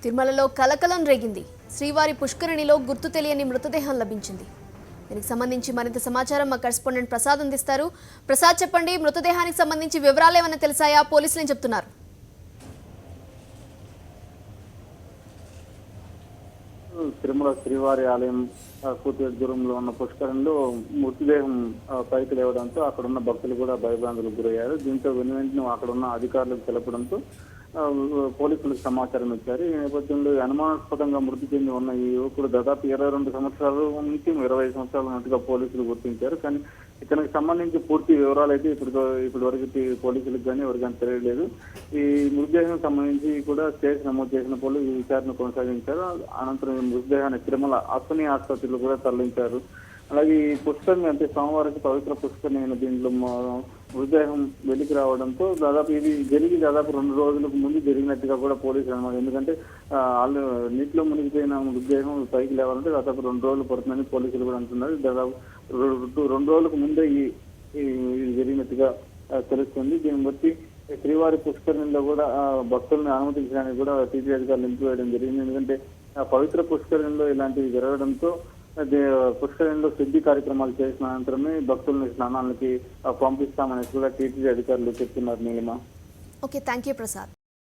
తిరుమలలో కలకలం రేగింది. శ్రీవారి పుష్కరిణిలో గుర్తు తెలియని మృతదేహం లభించింది. దీనికి సంబంధించి మరింత సమాచారం మా కరెస్పాండెంట్ ప్రసాద్ అందిస్తారు. ప్రసాద్, చెప్పండి, మృతదేహానికి సంబంధించి వివరాలు ఏమైనా తెలిసాయా? పోలీసులు ఏం చెప్తున్నారు? తిరుమల శ్రీవారి ఆలయం పూర్తి దూరంలో ఉన్న పుష్కరంలో మృతదేహం పైకి లేవడంతో అక్కడ ఉన్న భక్తులు కూడా భయభ్రాంతులకు గురయ్యారు. దీంతో వెంటనే అక్కడ ఉన్న అధికారులకు తెలపడంతో పోలీసులకు సమాచారం ఇచ్చారు. ఈ నేపథ్యంలో అనుమానాస్పదంగా మృతి చెంది ఉన్న ఈ యువకుడు దాదాపు 22 సంవత్సరాల నుంచి 25 సంవత్సరాల ఉన్నట్టుగా పోలీసులు గుర్తించారు. కానీ ఇతనికి సంబంధించి పూర్తి వివరాలు అయితే ఇప్పటి వరకు పోలీసులకు కానీ ఎవరికైనా తెలియలేదు. ఈ మృతదేహం సంబంధించి కూడా కేసు నమోదు చేసిన పోలీసులు విచారణ కొనసాగించారు. అనంతరం ఈ మృతదేహాన్ని తిరుమల అశ్విని ఆసుపత్రిలో కూడా తరలించారు. అలాగే ఈ పుష్కరిణి అంటే సోమవారికి పవిత్ర పుష్కరిణి అయిన దీంట్లో మృతదేహం వెలికి రావడంతో దాదాపు ఇది జరిగి దాదాపు 2 రోజులకు ముందు జరిగినట్టుగా కూడా పోలీసులు అన్నారు. ఎందుకంటే నీటిలో మునిగిపోయిన మృతదేహం పైకి లేవాలంటే దాదాపు 2 రోజులు పడుతుందని పోలీసులు కూడా అంటున్నారు. దాదాపు 2 రోజులకు ముందే ఇది జరిగినట్టుగా తెలుస్తుంది. దీన్ని బట్టి శ్రీవారి పుష్కరిణిలో కూడా భక్తులను అనుమతించడానికి కూడా టీటీ అధికారులు నిలిపివేయడం జరిగింది. ఎందుకంటే పవిత్ర పుష్కరిణిలో ఇలాంటివి జరగడంతో పుష్కరిణిలో శుద్ధి కార్యక్రమాలు చేసిన అనంతరమే భక్తుల్ని స్నానాలకి పంపిస్తామని కూడా టీటీడీ అధికారులు చెప్తున్నారు. Neelima. Okay, thank you Prasad.